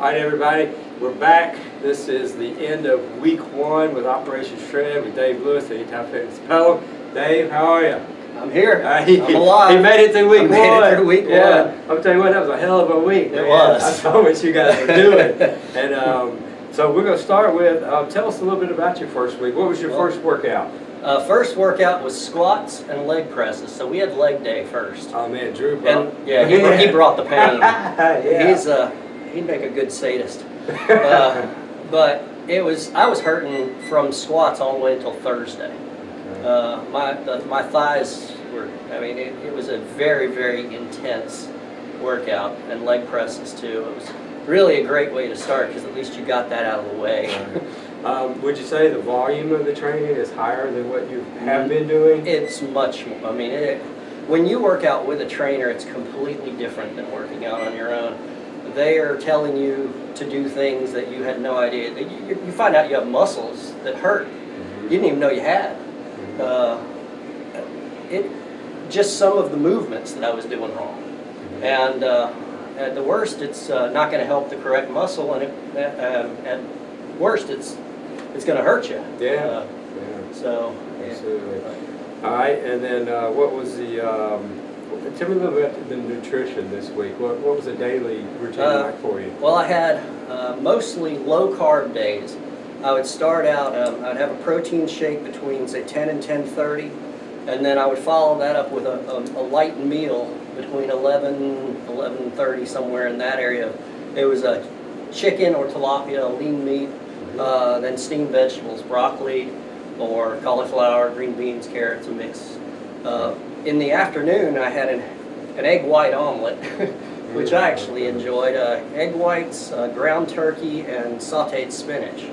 Alright everybody, we're back. This is the end of week 1 with Operation Shred with Dave Lewis at Anytime Fitness Pelham. Dave, how are you? I'm here. I'm alive. He made it through week 1. Made it through week 1. I'll tell you what, that was a hell of a week. It was. I saw what you guys were doing. And so we're going to start with, tell us a little bit about your first week. What was your first workout? First workout was squats and leg presses, so we had leg day first. Oh man, Drew brought. And, yeah, he brought the pain. Yeah. He'd make a good sadist. But I was hurting from squats all the way until Thursday. My thighs were, it was a very, very intense workout, and leg presses too. It was really a great way to start because at least you got that out of the way. Would you say the volume of the training is higher than what you have been doing? It's much more. When you work out with a trainer, it's completely different than working out on your own. They are telling you to do things that you had no idea. You find out you have muscles that hurt. You didn't even know you had. Just some of the movements that I was doing wrong. And at the worst, it's not going to help the correct muscle, and at worst, it's going to hurt you. Yeah. So. Absolutely. All right, and then what was the? Tell me a little bit about the nutrition this week. What was the daily routine like for you? Well, I had mostly low carb days. I would start out. I'd have a protein shake between say 10 and 10:30, and then I would follow that up with a light meal between 11:30, somewhere in that area. It was a chicken or tilapia, lean meat, then steamed vegetables, broccoli or cauliflower, green beans, carrots, a mix. In the afternoon, I had an egg white omelet, which I actually enjoyed. Egg whites, ground turkey, and sautéed spinach.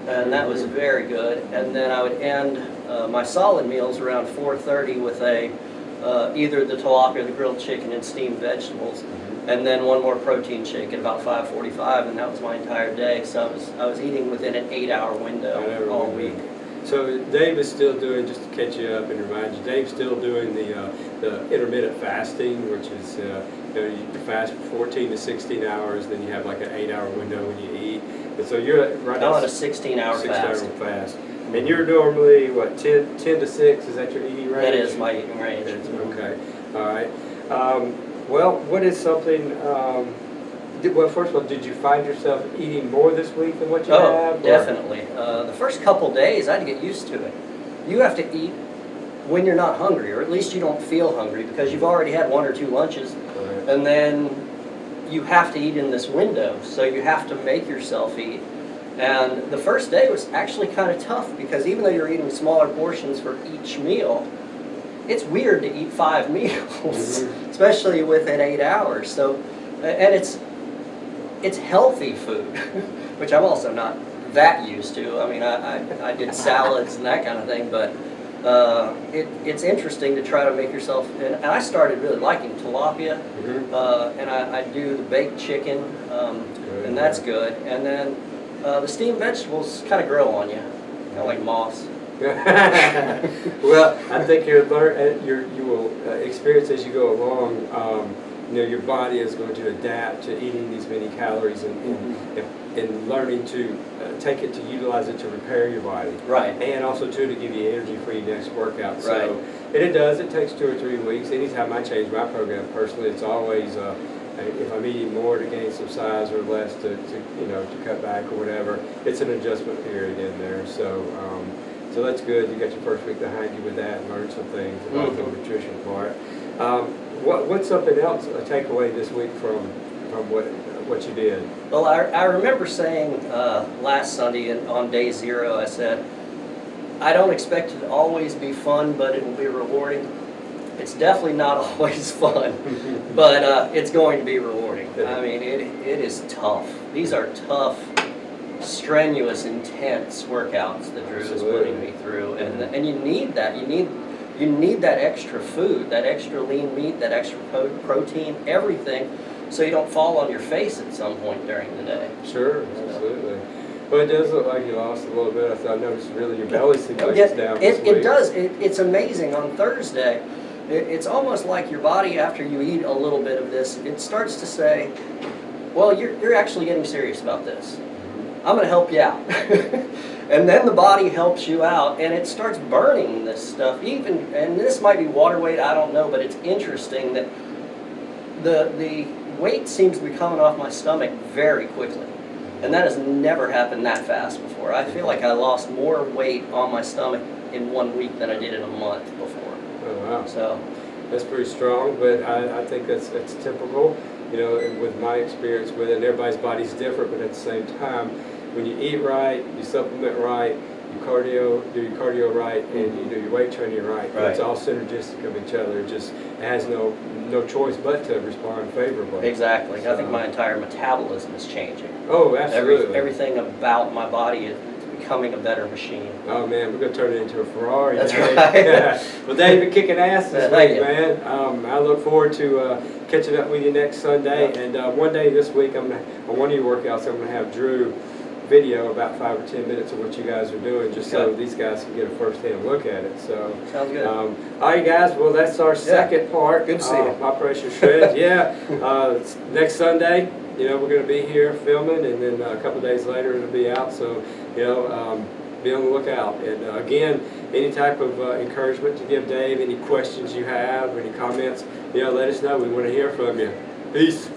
And that was very good. And then I would end my solid meals around 4:30 with either the tilapia, the grilled chicken, and steamed vegetables. And then one more protein shake at about 5:45, and that was my entire day. So I was eating within an 8-hour window all week. So Dave is still doing, just to catch you up and remind you, Dave's still doing the intermittent fasting, which is you fast for 14 to 16 hours, then you have like an 8-hour window when you eat. And so you're right now on a 16-hour fast. And you're normally what 10 to 6? Is that your eating range? That is my eating range. Okay. All right. Well, what is something? Well, first of all, did you find yourself eating more this week than what you have? Oh, definitely. The first couple days, I had to get used to it. You have to eat when you're not hungry, or at least you don't feel hungry, because you've already had 1 or 2 lunches, and then you have to eat in this window, so you have to make yourself eat. And the first day was actually kind of tough, because even though you're eating smaller portions for each meal, it's weird to eat 5 meals, especially within 8 hours. So, and it's healthy food, which I'm also not that used to. I did salads and that kind of thing, but it's interesting to try to make yourself. And I started really liking tilapia, and I do the baked chicken, and that's good. And then the steamed vegetables kind of grow on you, kind of like moss. Well, I think you will experience as you go along. Your body is going to adapt to eating these many calories and learning to take it to utilize it to repair your body. Right. And also too to give you energy for your next workout. Right. So, and it takes 2 or 3 weeks. Anytime I change my program personally, it's always if I'm eating more to gain some size or less to cut back or whatever, it's an adjustment period in there. So that's good. You got your first week behind you with that and learned some things about the nutrition part. What's something else, a takeaway this week from what you did? Well, I remember saying last Sunday on day 0, I said, I don't expect it to always be fun, but it will be rewarding. It's definitely not always fun, but it's going to be rewarding. It is tough. These are tough, strenuous, intense workouts that Drew is putting me through, and you need that. You need that extra food, that extra lean meat, that extra protein, everything, so you don't fall on your face at some point during the day. Sure, absolutely. But it does look like you lost a little bit. I noticed really your belly seems like it's down this week. It does. It's amazing. On Thursday, it's almost like your body, after you eat a little bit of this, it starts to say, well, you're actually getting serious about this. I'm going to help you out. And then the body helps you out, and it starts burning this stuff. Even, and this might be water weight, I don't know, but it's interesting that the weight seems to be coming off my stomach very quickly. And that has never happened that fast before. I feel like I lost more weight on my stomach in 1 week than I did in a month before. Oh, wow. So That's pretty strong, but I think that's typical. You know, and with my experience with it, and everybody's body's different, but at the same time, when you eat right, you supplement right, you do your cardio right, and you do your weight training right, it's all synergistic of each other. It just has no choice but to respond favorably. exactly. I think my entire metabolism is changing. Oh, absolutely. Everything about my body is becoming a better machine. Oh man, we're gonna turn it into a Ferrari. That's Dave. right. Well, Dave, you're kicking ass this Thank week, you. man. I look forward to catching up with you next Sunday. And one day this week, on one of your workouts, I'm gonna have Drew video about 5 or 10 minutes of what you guys are doing, just so these guys can get a first-hand look at it. So Sounds good. all right, guys. Well, that's our second part. Good to see you. Operation Shred. Yeah. Next Sunday, you know, we're going to be here filming, and then a couple of days later it'll be out. So, you know, be on the lookout. And again, any type of encouragement to give Dave, any questions you have, any comments, you know, let us know. We want to hear from you. Peace.